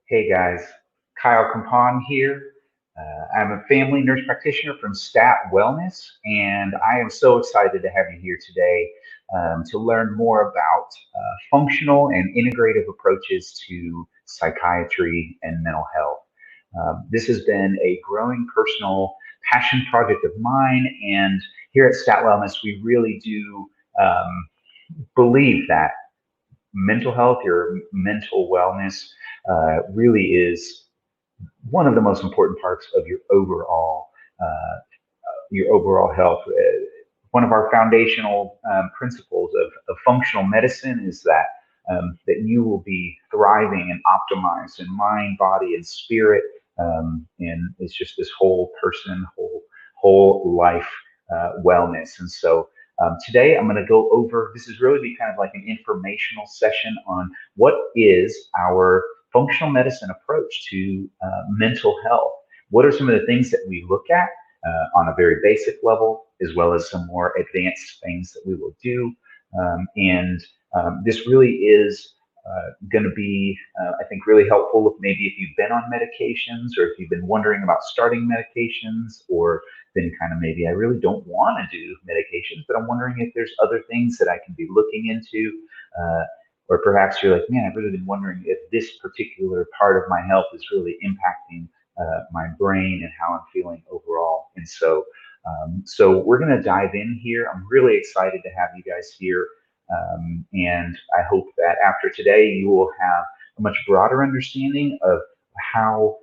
Hey guys, Kyle Compan here. I'm a family nurse practitioner from Stat Wellness, and I am so excited to have you here today to learn more about functional and integrative approaches to psychiatry and mental health. This has been a growing personal passion project of mine, and here at Stat Wellness, we really do believe that mental health, your mental wellness, really is one of the most important parts of your overall health. One of our foundational principles of functional medicine is that you will be thriving and optimized in mind, body, and spirit, and it's just this whole person, whole life wellness. And so today I'm going to go over. This is really be kind of like an informational session on what is our functional medicine approach to mental health. What are some of the things that we look at on a very basic level, as well as some more advanced things that we will do? And this really is going to be, I think, really helpful if you've been on medications or if you've been wondering about starting medications, or then kind of maybe I really don't want to do medications, but I'm wondering if there's other things that I can be looking into. Or perhaps you're like, man, I've really been wondering if this particular part of my health is really impacting my brain and how I'm feeling overall. And so we're going to dive in here. I'm really excited to have you guys here. And I hope that after today, you will have a much broader understanding of how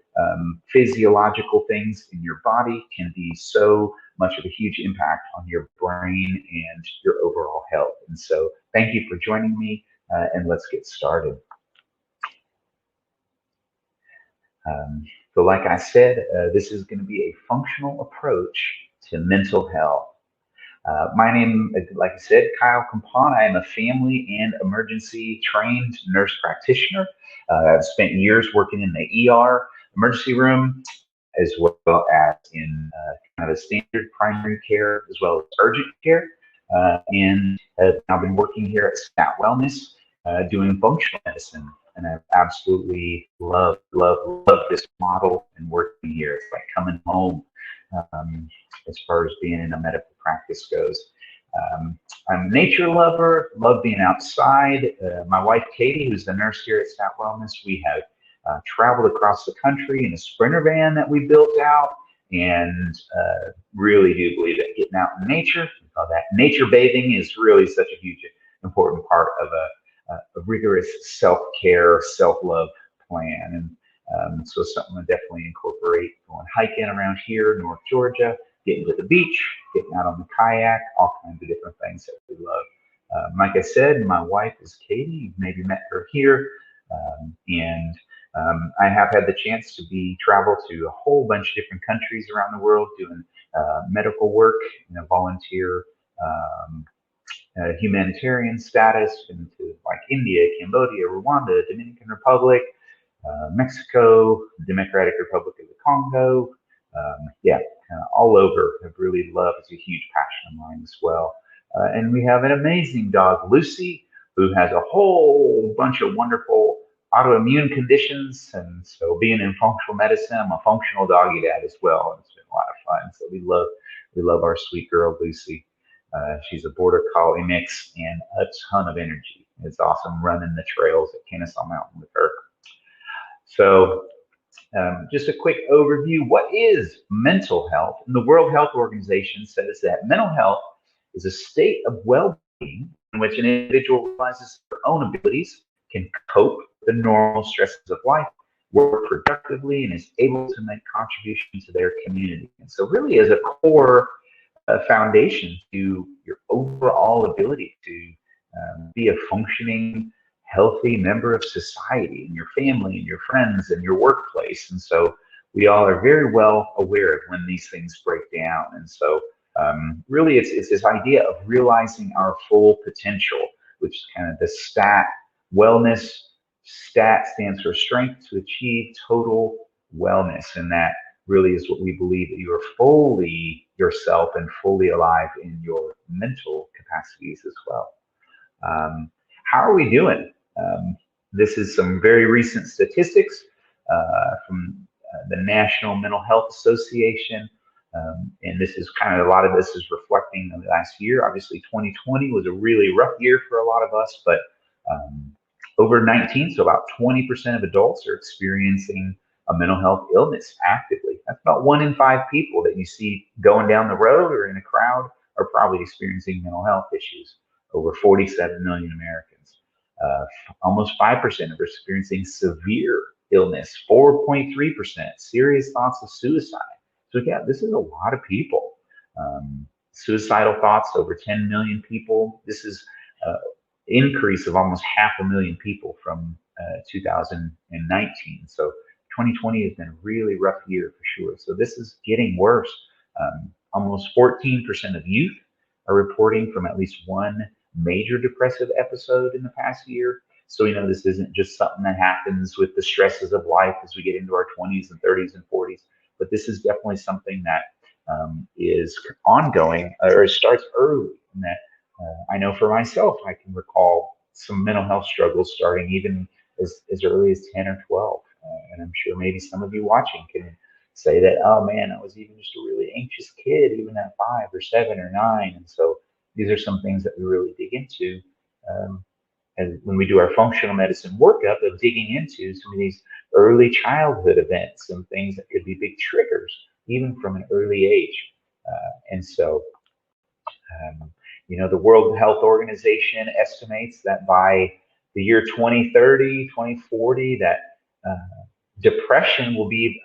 physiological things in your body can be so much of a huge impact on your brain and your overall health. And so thank you for joining me, and let's get started. So like I said, this is going to be a functional approach to mental health. My name, like I said, Kyle Compan. I am a family and emergency trained nurse practitioner. I've spent years working in the ER, emergency room, as well as in kind of a standard primary care, as well as urgent care. And I've been working here at Stat Wellness, doing functional medicine. And I absolutely love this model and working here. It's like coming home. As far as being in a medical practice goes. I'm a nature lover, love being outside. My wife, Katie, who's the nurse here at Stat Wellness, we have traveled across the country in a Sprinter van that we built out, and really do believe that getting out in nature, that nature bathing is really such a huge, important part of a rigorous self-care, self-love plan. And so something to definitely incorporate going hiking around here in North Georgia, getting to the beach, getting out on the kayak, all kinds of different things that we love. Like I said, my wife is Katie. You've maybe met her here. And I have had the chance to travel to a whole bunch of different countries around the world doing medical work, volunteer humanitarian status into like India, Cambodia, Rwanda, Dominican Republic, Mexico, Democratic Republic of the Congo. Yeah, all over. I've really loved. It's a huge passion of mine as well. And we have an amazing dog, Lucy, who has a whole bunch of wonderful autoimmune conditions. And so, being in functional medicine, I'm a functional doggy dad as well. And it's been a lot of fun. So we love our sweet girl, Lucy. She's a border collie mix and a ton of energy. It's awesome running the trails at Kennesaw Mountain with her. So, just a quick overview. What is mental health? And the World Health Organization says that mental health is a state of well-being in which an individual realizes their own abilities, can cope with the normal stresses of life, work productively, and is able to make contributions to their community. And so really as a core foundation to your overall ability to be a functioning, healthy member of society, and your family and your friends and your workplace. And so we all are very well aware of when these things break down. And so really it's this idea of realizing our full potential, which is kind of the STAT wellness. STAT stands for strength to achieve total wellness. And that really is what we believe, that you are fully yourself and fully alive in your mental capacities as well. How are we doing? This is some very recent statistics. from the National Mental Health Association. And this is kind of, a lot of this is reflecting on the last year. Obviously, 2020 was a really rough year for a lot of us, but over 19, so about 20% of adults are experiencing a mental health illness actively. That's about 1 in 5 people that you see going down the road or in a crowd are probably experiencing mental health issues. Over 47 million Americans. Almost 5% are experiencing severe illness. 4.3% serious thoughts of suicide. So yeah, this is a lot of people. Suicidal thoughts, over 10 million people. This is increase of almost 500,000 people from 2019. So 2020 has been a really rough year for sure. So this is getting worse. Almost 14% of youth are reporting from at least one major depressive episode in the past year. So we know this isn't just something that happens with the stresses of life as we get into our 20s and 30s and 40s, but this is definitely something that is ongoing, or starts early. And that I know for myself, I can recall some mental health struggles starting even as early as 10 or 12. And I'm sure maybe some of you watching can say that, oh man, I was even just a really anxious kid, even at 5 or 7 or 9. And so these are some things that we really dig into. And when we do our functional medicine workup, of digging into some of these early childhood events and things that could be big triggers, even from an early age. And so, the World Health Organization estimates that by the year 2030, 2040, that depression will be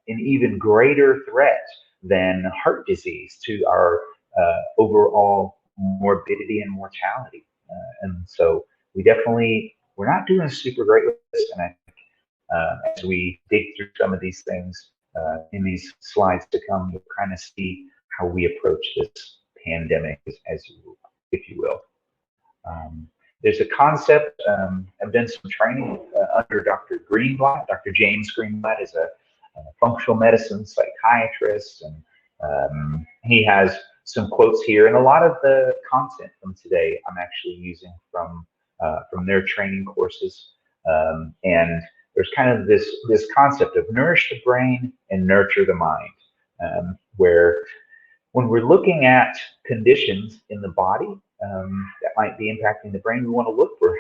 an even greater threat than heart disease to our overall morbidity and mortality. And so we're not doing a super great list. And I think as we dig through some of these things in these slides to come, you'll kind of see how we approach this pandemic, if you will. There's a concept, I've done some training under Dr. Greenblatt. Dr. James Greenblatt is a functional medicine psychiatrist, and he has some quotes here, and a lot of the content from today I'm actually using from their training courses. And there's kind of this concept of nourish the brain and nurture the mind, where when we're looking at conditions in the body that might be impacting the brain, we want to look for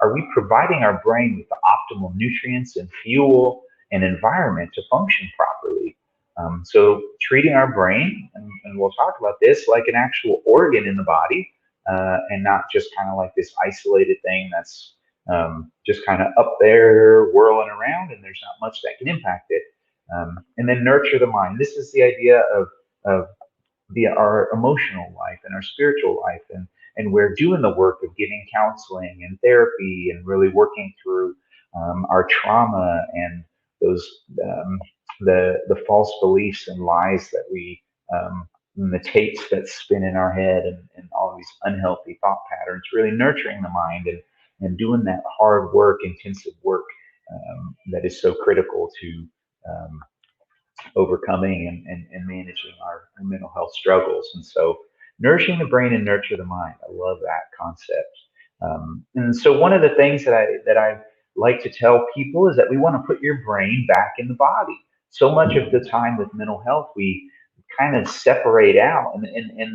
are we providing our brain with the optimal nutrients and fuel and environment to function properly? So treating our brain, and we'll talk about this, like an actual organ in the body, and not just kind of like this isolated thing that's just kind of up there whirling around and there's not much that can impact it. And then nurture the mind. This is the idea of our emotional life and our spiritual life, and we're doing the work of giving counseling and therapy and really working through our trauma and those the false beliefs and lies that we and the tapes that spin in our head, and all these unhealthy thought patterns. Really nurturing the mind and doing that hard work, intensive work that is so critical to overcoming and managing our mental health struggles. And so nourishing the brain and nurture the mind. I love that concept. And so one of the things that I like to tell people is that we want to put your brain back in the body. So much of the time with mental health, we kind of separate out, and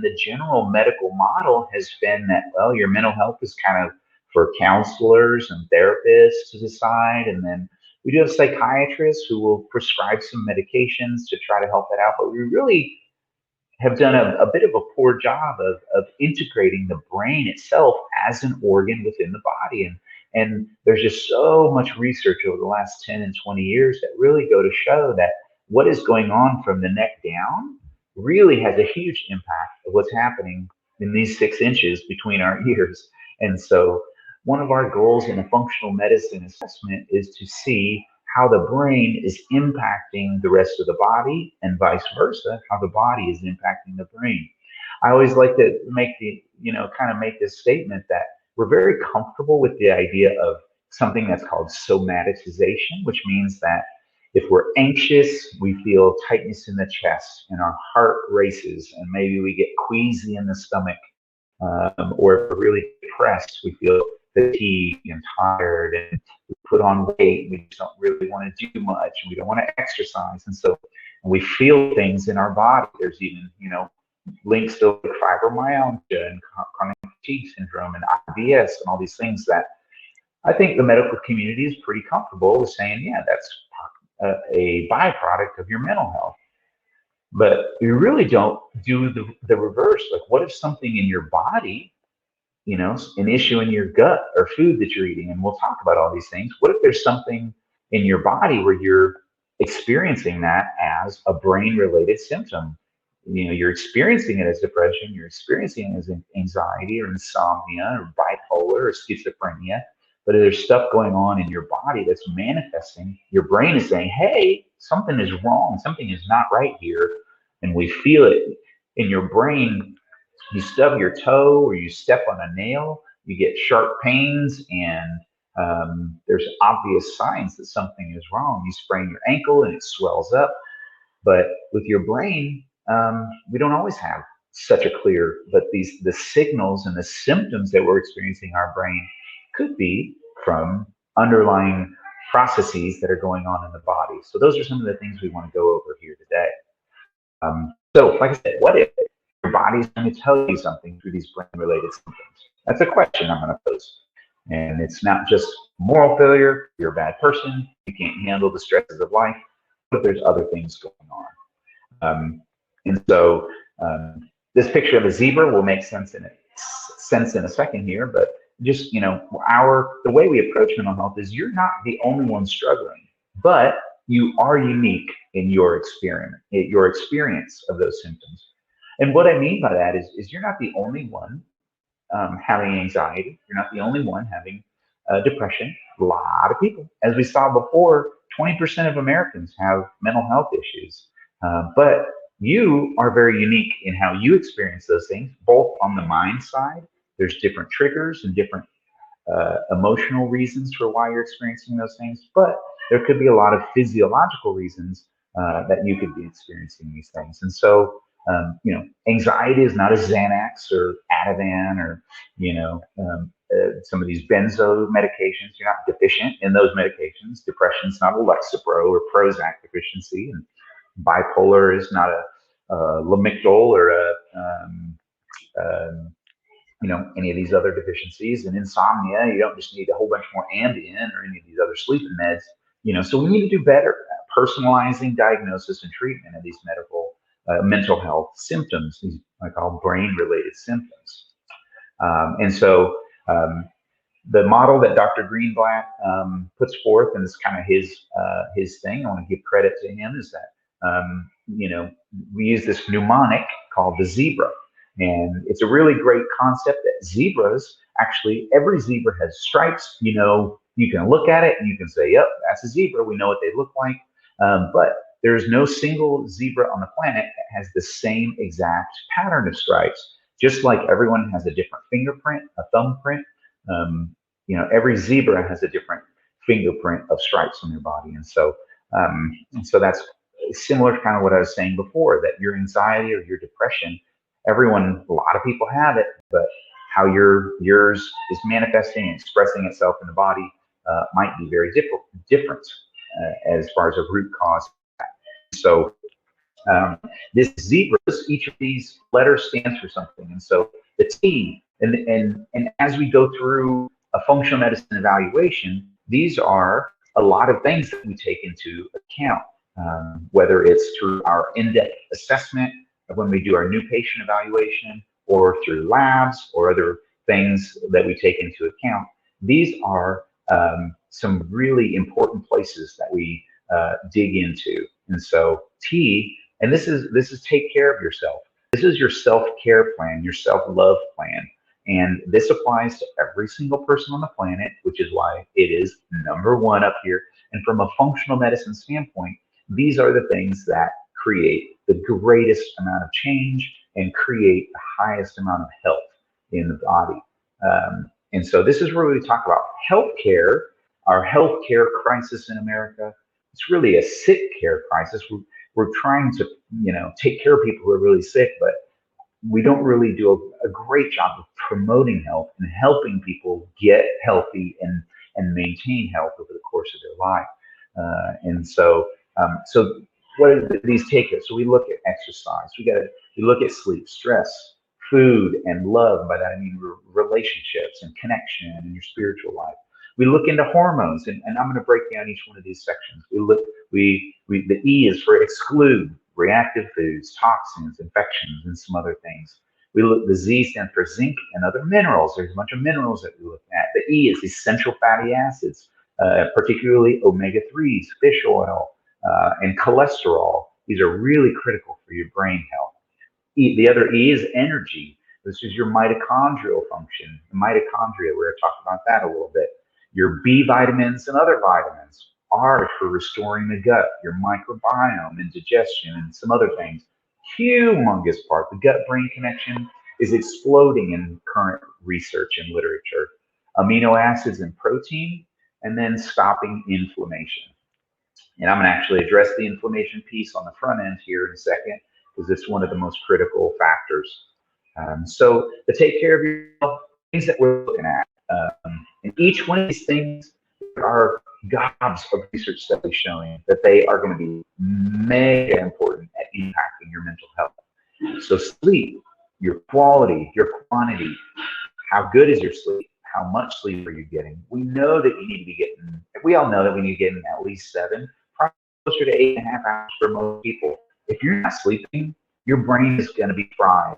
the general medical model has been that, well, your mental health is kind of for counselors and therapists to decide, and then we do have psychiatrists who will prescribe some medications to try to help that out, but we really have done a bit of a poor job of integrating the brain itself as an organ within the body. And there's just so much research over the last 10 and 20 years that really go to show that what is going on from the neck down really has a huge impact of what's happening in these 6 inches between our ears. And so one of our goals in a functional medicine assessment is to see how the brain is impacting the rest of the body, and vice versa, how the body is impacting the brain. I always like to make make this statement that we're very comfortable with the idea of something that's called somatization, which means that if we're anxious, we feel tightness in the chest and our heart races, and maybe we get queasy in the stomach, or if we're really depressed, we feel fatigued and tired, and we put on weight. We just don't really want to do much. We don't want to exercise. And so we feel things in our body. There's even, links to like fibromyalgia and chronic fatigue syndrome and IBS and all these things that I think the medical community is pretty comfortable with saying, yeah, that's a byproduct of your mental health. But we really don't do the reverse. Like, what if something in your body, an issue in your gut or food that you're eating, and we'll talk about all these things. What if there's something in your body where you're experiencing that as a brain-related symptom? You're experiencing it as depression, you're experiencing it as anxiety or insomnia or bipolar or schizophrenia, but there's stuff going on in your body that's manifesting. Your brain is saying, hey, something is wrong, something is not right here, and we feel it in your brain. You stub your toe or you step on a nail, you get sharp pains, and there's obvious signs that something is wrong. You sprain your ankle and it swells up. But with your brain, we don't always have such a clear, but the signals and the symptoms that we're experiencing in our brain could be from underlying processes that are going on in the body. So those are some of the things we want to go over here today. So like I said, what if your body's going to tell you something through these brain-related symptoms? That's a question I'm going to pose. And it's not just moral failure, you're a bad person, you can't handle the stresses of life, but there's other things going on. And so this picture of a zebra will make sense in a second here, but just, the way we approach mental health is you're not the only one struggling, but you are unique in your experience of those symptoms. And what I mean by that is you're not the only one having anxiety. You're not the only one having depression. A lot of people, as we saw before, 20% of Americans have mental health issues. But you are very unique in how you experience those things, both on the mind side. There's different triggers and different emotional reasons for why you're experiencing those things, but there could be a lot of physiological reasons that you could be experiencing these things. And so, anxiety is not a Xanax or Ativan or, some of these benzo medications. You're not deficient in those medications. Depression is not a lexapro or Prozac deficiency, and bipolar is not a Lamictal or any of these other deficiencies. And insomnia, you don't just need a whole bunch more Ambien or any of these other sleeping meds. So we need to do better at personalizing diagnosis and treatment of these mental health symptoms, these I call brain-related symptoms. And so the model that Dr. Greenblatt puts forth, and it's kind of his thing, I want to give credit to him, is that we use this mnemonic called the zebra. And it's a really great concept that zebras, actually, every zebra has stripes. You can look at it and you can say, yep, that's a zebra. We know what they look like. But there's no single zebra on the planet that has the same exact pattern of stripes. Just like everyone has a different fingerprint, a thumbprint, every zebra has a different fingerprint of stripes on their body. And so that's similar to kind of what I was saying before, that your anxiety or your depression, a lot of people have it, but how yours is manifesting and expressing itself in the body might be very different as far as a root cause. So this zebras, each of these letters stands for something. And so the T, and as we go through a functional medicine evaluation, these are a lot of things that we take into account, whether it's through our in-depth assessment when we do our new patient evaluation, or through labs or other things that we take into account. These are some really important places that we dig into. And so T, and this is take care of yourself. This is your self-care plan, your self-love plan. And this applies to every single person on the planet, which is why it is #1 up here. And from a functional medicine standpoint, these are the things that create the greatest amount of change and create the highest amount of health in the body. And so this is where we talk about healthcare, our healthcare crisis in America. It's really a sick care crisis. We're trying to, take care of people who are really sick, but we don't really do a great job of promoting health and helping people get healthy and and maintain health over the course of their life. So what do these take us? So we look at exercise. We look at sleep, stress, food, and love. By that I mean relationships and connection and your spiritual life. We look into hormones, and I'm going to break down each one of these sections. The E is for exclude, reactive foods, toxins, infections, and some other things. The Z stands for zinc and other minerals. There's a bunch of minerals that we look at. The E is essential fatty acids, particularly omega-3s, fish oil, and cholesterol. These are really critical for your brain health. The other E is energy. This is your mitochondrial function. The mitochondria, we're going to talk about that a little bit. Your B vitamins and other vitamins. R for restoring the gut, your microbiome and digestion and some other things. Humongous part. The gut-brain connection is exploding in current research and literature. Amino acids and protein, and then stopping inflammation. And I'm going to actually address the inflammation piece on the front end here in a second, because it's one of the most critical factors. So to take care of yourself, things that we're looking at. And each one of these things, there are gobs of research studies showing that they are going to be mega important at impacting your mental health. So sleep, your quality, your quantity, how good is your sleep? How much sleep are you getting? We know that you need to be getting, we all know that we need to get in at least 7, probably closer to 8.5 hours for most people. If you're not sleeping, your brain is going to be fried.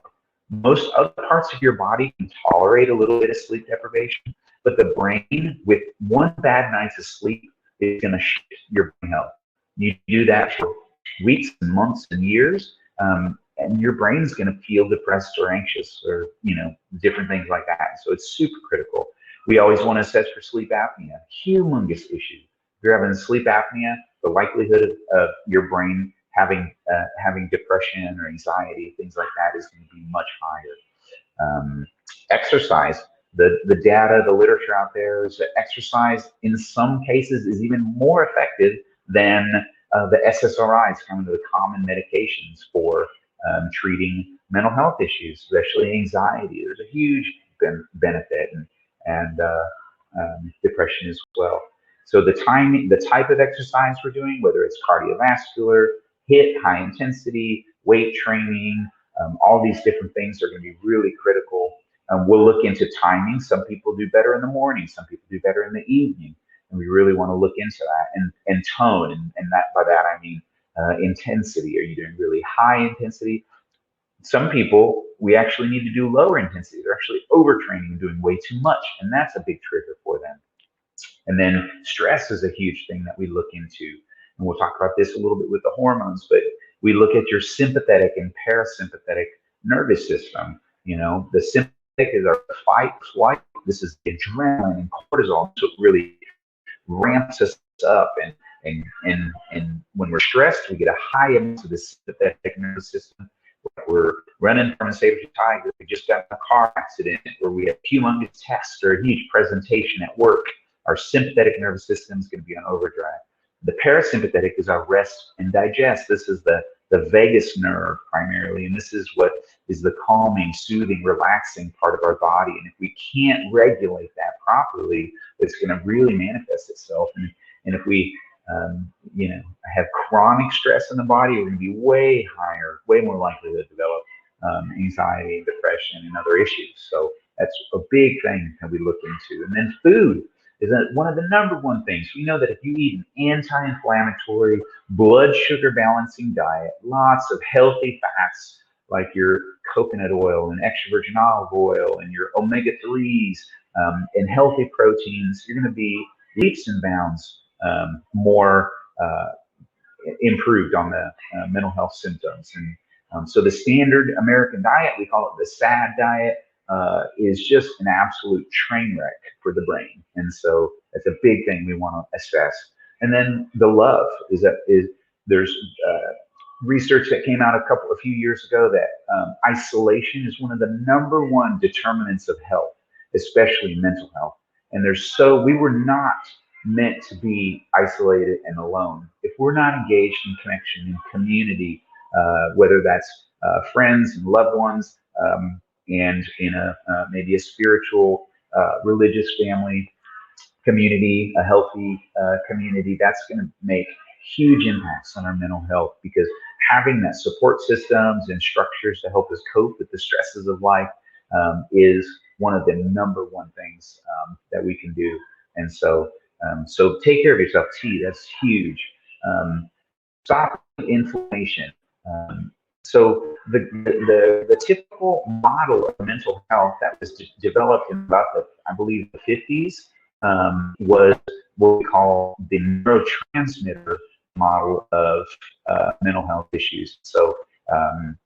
Most other parts of your body can tolerate a little bit of sleep deprivation, but the brain, with one bad night's of sleep, is going to shift your brain health. You do that for weeks and months and years, and your brain's going to feel depressed or anxious or, different things like that. So it's super critical. We always want to assess for sleep apnea, humongous issue. If you're having sleep apnea, the likelihood of your brain having depression or anxiety, things like that, is going to be much higher. Exercise, the data, the literature out there is that exercise in some cases is even more effective than the SSRIs, kind of the common medications for treating mental health issues, especially anxiety. There's a huge benefit, and depression as well. So the type of exercise we're doing, whether it's cardiovascular, HIIT, high intensity, weight training, all these different things are going to be really critical. We'll look into timing. Some people do better in the morning, some people do better in the evening, and we really want to look into that. And tone, and that, by that I mean intensity. Are you doing really high intensity? Some people, we actually need to do lower intensity. They're actually overtraining and doing way too much, and that's a big trigger for them. And then stress is a huge thing that we look into. And we'll talk about this a little bit with the hormones, but we look at your sympathetic and parasympathetic nervous system. The sympathetic is our fight, flight. This is adrenaline and cortisol. So it really ramps us up. And when we're stressed, we get a high amount of the sympathetic nervous system. We're running from a saber-tooth tiger. We just got in a car accident, or we have humongous tests or a huge presentation at work. Our sympathetic nervous system is going to be on overdrive. The parasympathetic is our rest and digest. This is the vagus nerve primarily, and this is what is the calming, soothing, relaxing part of our body. And if we can't regulate that properly, it's going to really manifest itself. And if we have chronic stress in the body, we're going to be way higher, way more likely to develop anxiety and depression and other issues. So that's a big thing that we look into. And then food is one of the #1 things. We know that if you eat an anti-inflammatory, blood sugar balancing diet, lots of healthy fats like your coconut oil and extra virgin olive oil and your omega-3s and healthy proteins, you're going to be leaps and bounds more improved on the mental health symptoms. And so the standard American diet, we call it the SAD diet, is just an absolute train wreck for the brain. And so that's a big thing we want to assess. And then the love is there's research that came out a few years ago that isolation is one of the #1 determinants of health, especially mental health. And we were not meant to be isolated and alone. If we're not engaged in connection and community, whether that's friends and loved ones, and in maybe a spiritual, religious family, community, a healthy community, that's going to make huge impacts on our mental health, because having that support systems and structures to help us cope with the stresses of life is one of the number one things that we can do. And so take care of yourself. That's huge. Stop inflammation. So the typical model of mental health that was developed in about I believe the 50s was what we call the neurotransmitter model of mental health issues. So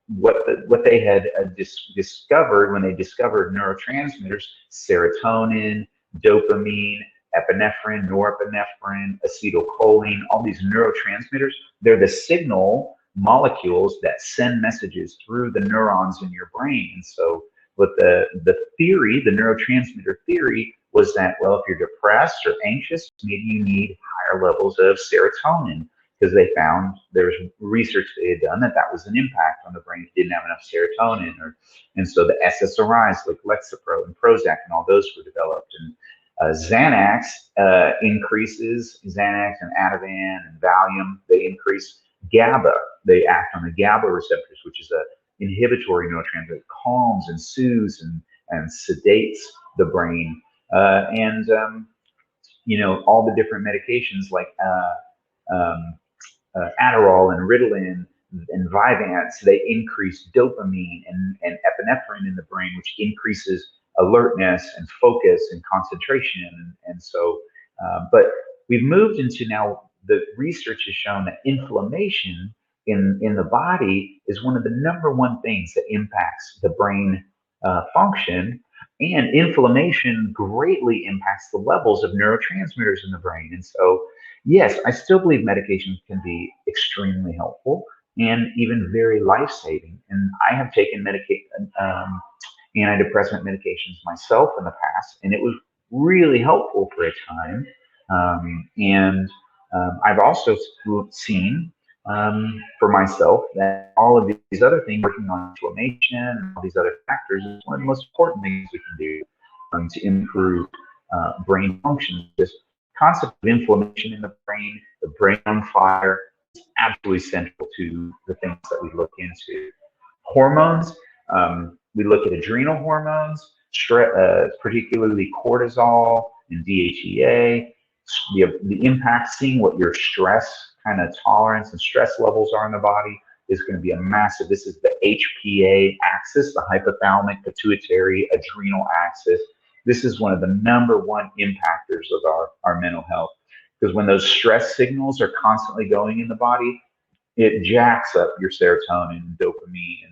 what they had discovered when they discovered neurotransmitters, serotonin, dopamine, epinephrine, norepinephrine, acetylcholine, all these neurotransmitters, they're the signal molecules that send messages through the neurons in your brain. And so what the theory, the neurotransmitter theory, was that, well, if you're depressed or anxious, maybe you need higher levels of serotonin, because they found there was research they had done that was an impact on the brain. It didn't have enough serotonin, and so the SSRIs like lexapro and Prozac and all those were developed. And Xanax increases, Xanax and Ativan and Valium, they increase GABA. They act on the GABA receptors, which is a inhibitory neurotransmitter. It calms and soothes and sedates the brain. All the different medications like Adderall and Ritalin and Vyvanse, they increase dopamine and epinephrine in the brain, which increases alertness and focus and concentration. But we've moved into now, the research has shown that inflammation in the body is one of the number one things that impacts the brain function. And inflammation greatly impacts the levels of neurotransmitters in the brain. And so, yes, I still believe medications can be extremely helpful and even very life-saving. And I have taken antidepressant medications myself in the past, and it was really helpful for a time. I've also seen for myself that all of these other things, working on inflammation and all these other factors, is one of the most important things we can do to improve brain function. This concept of inflammation in the brain on fire, is absolutely central to the things that we look into. Hormones, we look at adrenal hormones, particularly cortisol and DHEA, the impact, seeing what your stress kind of tolerance and stress levels are in the body is going to be a massive. This is the HPA axis, the hypothalamic pituitary adrenal axis. This is one of the number one impactors of our mental health, because when those stress signals are constantly going in the body, it jacks up your serotonin and dopamine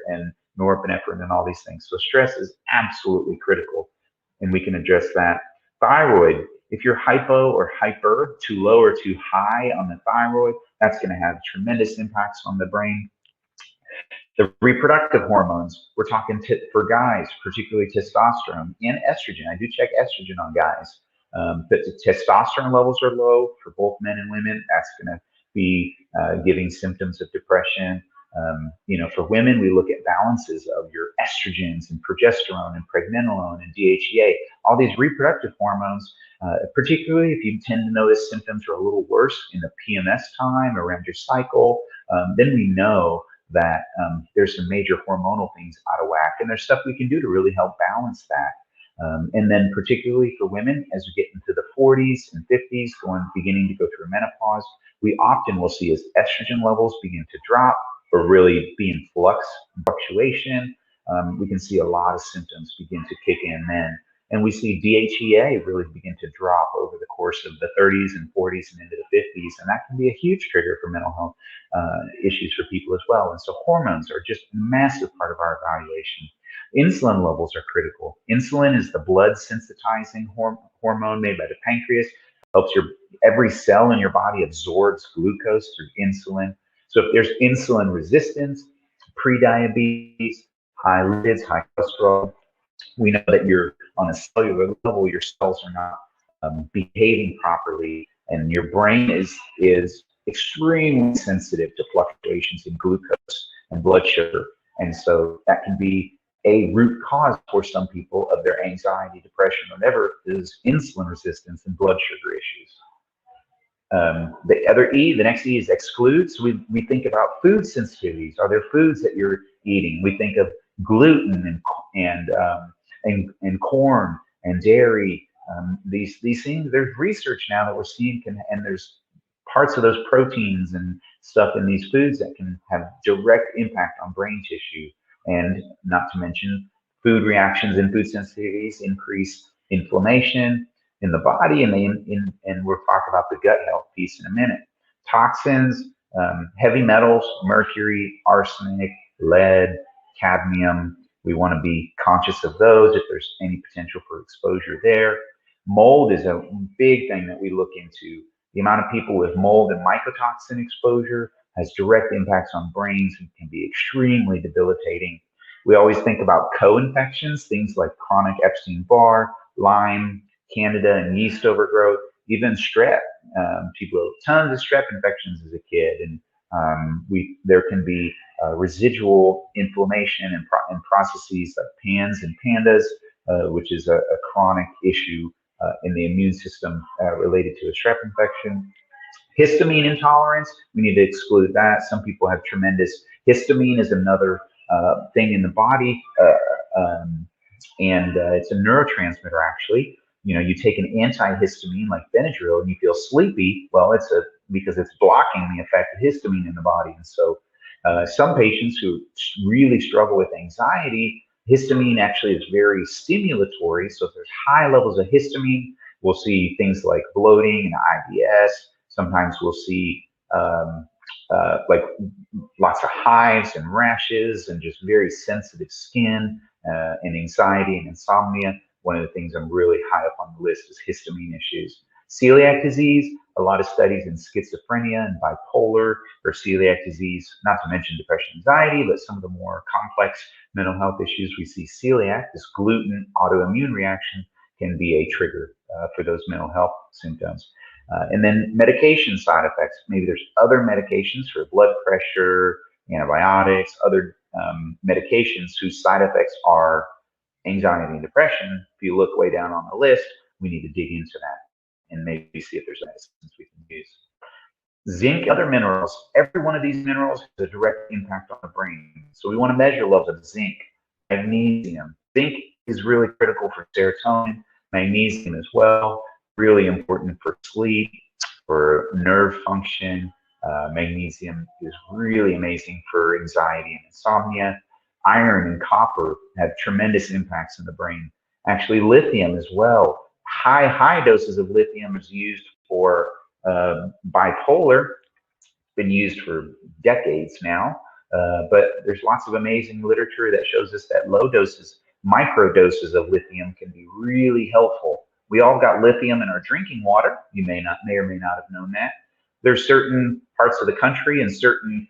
and norepinephrine and all these things. So stress is absolutely critical, and we can address that. Thyroid, if you're hypo or hyper, too low or too high on the thyroid, that's going to have tremendous impacts on the brain. The reproductive hormones, we're talking for guys, particularly testosterone and estrogen. I do check estrogen on guys. But the testosterone levels are low for both men and women. That's going to be giving symptoms of depression. For women, we look at balances of your estrogens and progesterone and pregnenolone and DHEA, all these reproductive hormones, particularly if you tend to notice symptoms are a little worse in the PMS time around your cycle, then we know that there's some major hormonal things out of whack, and there's stuff we can do to really help balance that. And then particularly for women, as we get into the 40s and 50s, beginning to go through menopause, we often will see as estrogen levels begin to drop or really be in fluctuation, we can see a lot of symptoms begin to kick in then. And we see DHEA really begin to drop over the course of the 30s and 40s and into the 50s. And that can be a huge trigger for mental health issues for people as well. And so hormones are just a massive part of our evaluation. Insulin levels are critical. Insulin is the blood sensitizing hormone made by the pancreas. Helps every cell in your body absorbs glucose through insulin. So if there's insulin resistance, prediabetes, high lipids, high cholesterol, we know that you're on a cellular level, your cells are not behaving properly, and your brain is extremely sensitive to fluctuations in glucose and blood sugar. And so that can be a root cause for some people of their anxiety, depression, whatever is insulin resistance and blood sugar issues. The other E, the next E is exclude. So we think about food sensitivities. Are there foods that you're eating? We think of gluten and corn and dairy. These things. There's research now that we're seeing and there's parts of those proteins and stuff in these foods that can have direct impact on brain tissue. And not to mention food reactions and food sensitivities increase inflammation in the body, and we'll talk about the gut health piece in a minute. Toxins, heavy metals, mercury, arsenic, lead, cadmium. We want to be conscious of those if there's any potential for exposure there. Mold is a big thing that we look into. The amount of people with mold and mycotoxin exposure has direct impacts on brains and can be extremely debilitating. We always think about co-infections, things like chronic Epstein-Barr, Lyme, Candida and yeast overgrowth, even strep. People have tons of strep infections as a kid, and there can be residual inflammation in processes like PANS and PANDAS, which is a chronic issue in the immune system related to a strep infection. Histamine intolerance, we need to exclude that. Some people have tremendous histamine is another thing in the body, and it's a neurotransmitter actually. You take an antihistamine like Benadryl and you feel sleepy. Well, because it's blocking the effect of histamine in the body. And so some patients who really struggle with anxiety, histamine actually is very stimulatory. So if there's high levels of histamine, we'll see things like bloating and IBS. Sometimes we'll see like lots of hives and rashes and just very sensitive skin and anxiety and insomnia. One of the things I'm really high up on the list is histamine issues. Celiac disease, a lot of studies in schizophrenia and bipolar or celiac disease, not to mention depression, anxiety, but some of the more complex mental health issues we see celiac, this gluten autoimmune reaction can be a trigger for those mental health symptoms. And then medication side effects. Maybe there's other medications for blood pressure, antibiotics, other medications whose side effects are anxiety and depression. If you look way down on the list, we need to dig into that and maybe see if there's medicines we can use. Zinc, other minerals. Every one of these minerals has a direct impact on the brain. So we want to measure levels of zinc, magnesium. Zinc is really critical for serotonin, magnesium as well, really important for sleep, for nerve function. Magnesium is really amazing for anxiety and insomnia. Iron and copper have tremendous impacts in the brain. Actually, lithium as well. High doses of lithium is used for bipolar, been used for decades now. But there's lots of amazing literature that shows us that low doses, micro doses of lithium can be really helpful. We all got lithium in our drinking water. You may or may not have known that. There's certain parts of the country and certain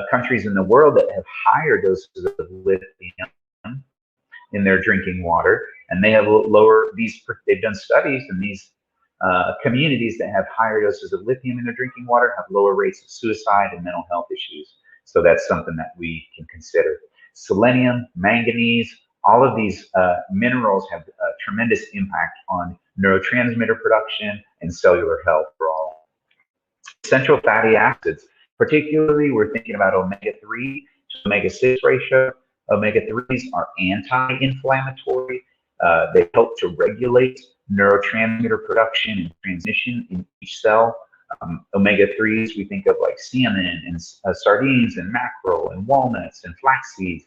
countries in the world that have higher doses of lithium in their drinking water, and they have they've done studies, and these communities that have higher doses of lithium in their drinking water have lower rates of suicide and mental health issues. So that's something that we can consider. Selenium, manganese, all of these minerals have a tremendous impact on neurotransmitter production and cellular health for all. Essential fatty acids, particularly we're thinking about omega-3 to omega-6 ratio. Omega-3s are anti-inflammatory. They help to regulate neurotransmitter production and transmission in each cell. Omega-3s, we think of like salmon and sardines and mackerel and walnuts and flax seeds.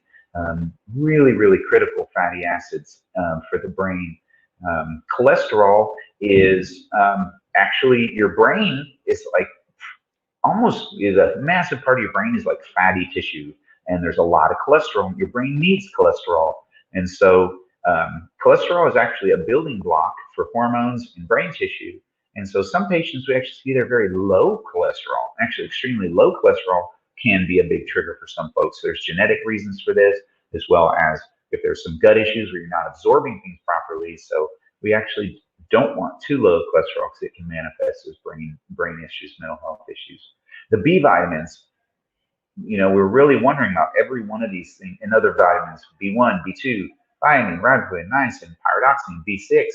Really, really critical fatty acids for the brain. Cholesterol is actually, your brain is like is a massive part of your brain is like fatty tissue, and there's a lot of cholesterol. Your brain needs cholesterol, and so cholesterol is actually a building block for hormones and brain tissue. And so some patients we actually see they're very low cholesterol, actually extremely low cholesterol can be a big trigger for some folks. There's genetic reasons for this, as well as if there's some gut issues where you're not absorbing things properly. So we actually don't want too low cholesterol because it can manifest as brain issues, mental health issues. The B vitamins, we're really wondering about every one of these things and other vitamins, B1, B2, thiamine, riboflavin, niacin, pyridoxine, B6,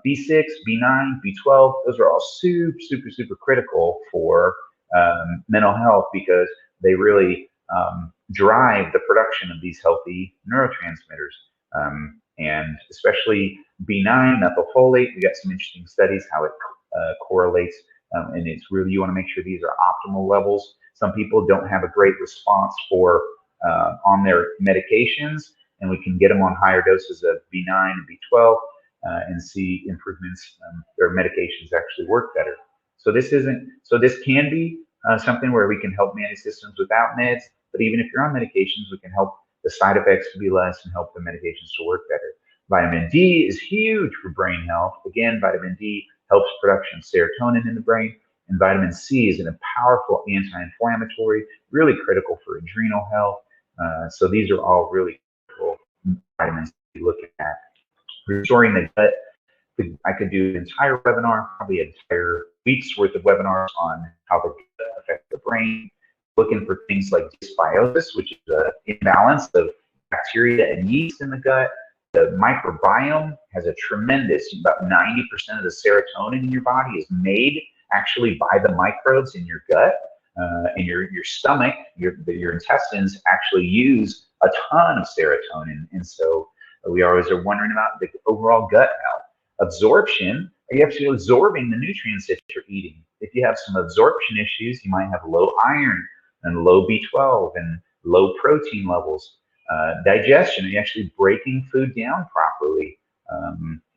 B6, B9, B12. Those are all super, super, super critical for mental health because they really drive the production of these healthy neurotransmitters. And especially B9, methylfolate, we got some interesting studies how it correlates. And it's really, you want to make sure these are optimal levels. Some people don't have a great response for on their medications, and we can get them on higher doses of B9 and B12 and see improvements. Their medications actually work better. So this can be something where we can help manage systems without meds, but even if you're on medications, we can help the side effects to be less and help the medications to work better. Vitamin D is huge for brain health. Again, vitamin D helps production of serotonin in the brain, and vitamin C is a powerful anti-inflammatory, really critical for adrenal health. So these are all really critical vitamins to be looking at. Restoring the gut, I could do an entire webinar, probably an entire week's worth of webinars on how the gut affects the brain, looking for things like dysbiosis, which is an imbalance of bacteria and yeast in the gut. The microbiome has a tremendous, about 90% of the serotonin in your body is made actually by the microbes in your gut. And your stomach, your intestines actually use a ton of serotonin. And so we always are wondering about the overall gut health. Absorption, are you actually absorbing the nutrients that you're eating? If you have some absorption issues, you might have low iron and low B12 and low protein levels. Digestion, are you actually breaking food down properly?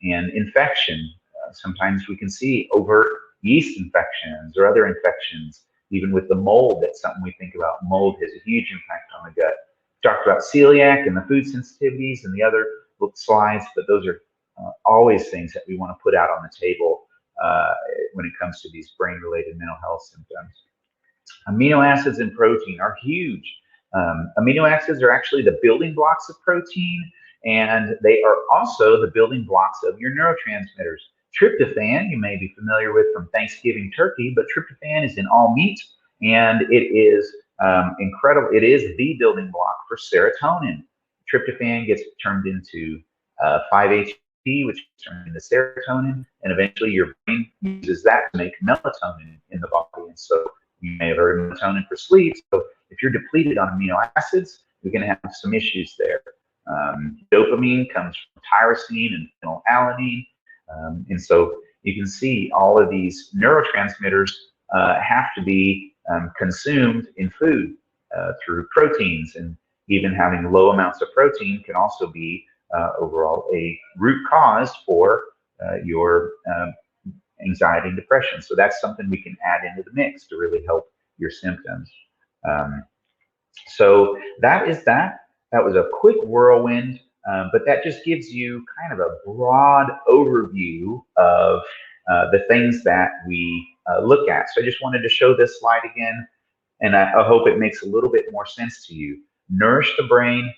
And infection, sometimes we can see overt yeast infections or other infections, even with the mold. That's something we think about. Mold has a huge impact on the gut. Talked about celiac and the food sensitivities and the other slides, but those are always things that we want to put out on the table when it comes to these brain-related mental health symptoms. Amino acids and protein are huge. Amino acids are actually the building blocks of protein, and they are also the building blocks of your neurotransmitters. Tryptophan, you may be familiar with from Thanksgiving turkey, but tryptophan is in all meat, and it is incredible. It is the building block for serotonin. Tryptophan gets turned into 5-HT, which is turned into serotonin, and eventually your brain uses that to make melatonin in the body. And so you may have heard melatonin for sleep. So if you're depleted on amino acids, you're going to have some issues there. Dopamine comes from tyrosine and phenylalanine. And so you can see all of these neurotransmitters have to be consumed in food through proteins, and even having low amounts of protein can also be overall a root cause for your anxiety and depression. So that's something we can add into the mix to really help your symptoms. So that is that. That was a quick whirlwind, but that just gives you kind of a broad overview of the things that we look at. So I just wanted to show this slide again, and I hope it makes a little bit more sense to you. Nourish the brain,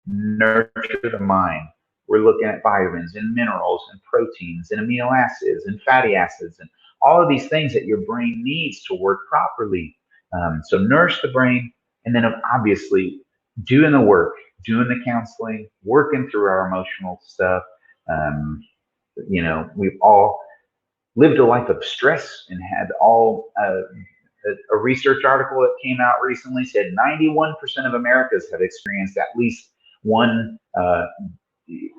nurture the mind. We're looking at vitamins and minerals and proteins and amino acids and fatty acids and all of these things that your brain needs to work properly. So nourish the brain, and then obviously doing the work, doing the counseling, working through our emotional stuff. We've all lived a life of stress and had all a research article that came out recently said 91% of Americans have experienced at least one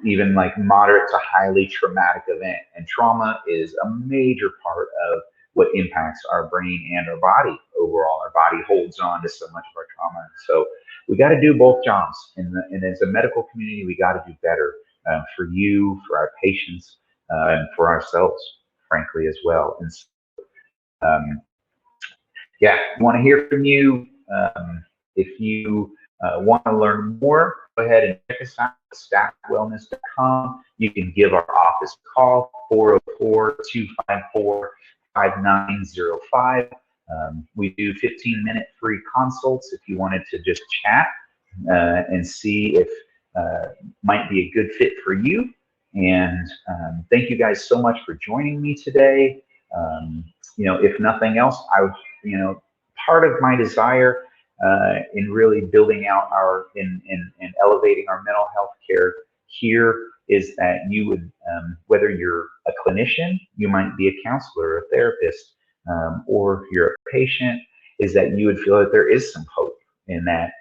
even like moderate to highly traumatic event. And trauma is a major part of what impacts our brain and our body overall. Our body holds on to so much of our trauma. So we got to do both jobs. And as a medical community, we got to do better for you, for our patients, and for ourselves, frankly, as well. And so, I want to hear from you. If you want to learn more, go ahead and check us out at stackwellness.com. You can give our office a call, 404-254-5905. We do 15-minute free consults if you wanted to just chat and see if might be a good fit for you. And thank you guys so much for joining me today. If nothing else, I would, part of my desire in really building out in elevating our mental health care here is that you would, whether you're a clinician, you might be a counselor, a therapist, or you're a patient, is that you would feel that there is some hope in that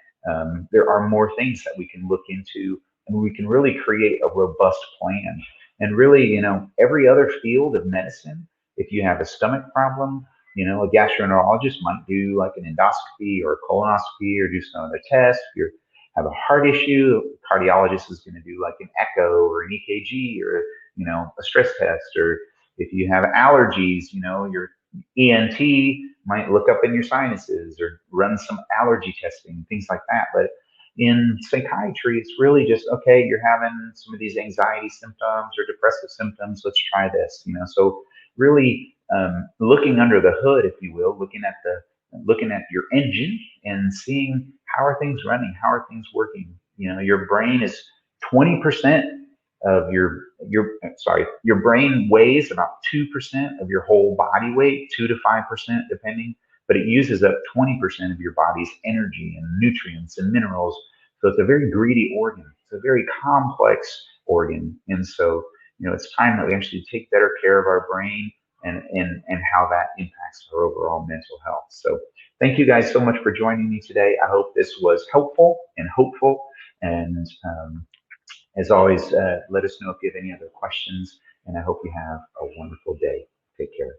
there are more things that we can look into, and we can really create a robust plan. And really, every other field of medicine, if you have a stomach problem, a gastroenterologist might do like an endoscopy or a colonoscopy or do some other test. If you have a heart issue, a cardiologist is going to do like an echo or an EKG or, a stress test. Or if you have allergies, your ENT might look up in your sinuses or run some allergy testing, things like that. But in psychiatry, it's really just, okay, you're having some of these anxiety symptoms or depressive symptoms. Let's try this, So really looking under the hood, if you will, looking at your engine and seeing how are things running, how are things working. Your brain is 20% of your brain weighs about 2% of your whole body weight, 2 to 5% depending, but it uses up 20% of your body's energy and nutrients and minerals. So it's a very greedy organ. It's a very complex organ. And so, it's time that we actually take better care of our brain and how that impacts our overall mental health. So thank you guys so much for joining me today. I hope this was helpful and hopeful. And as always, let us know if you have any other questions. And I hope you have a wonderful day. Take care.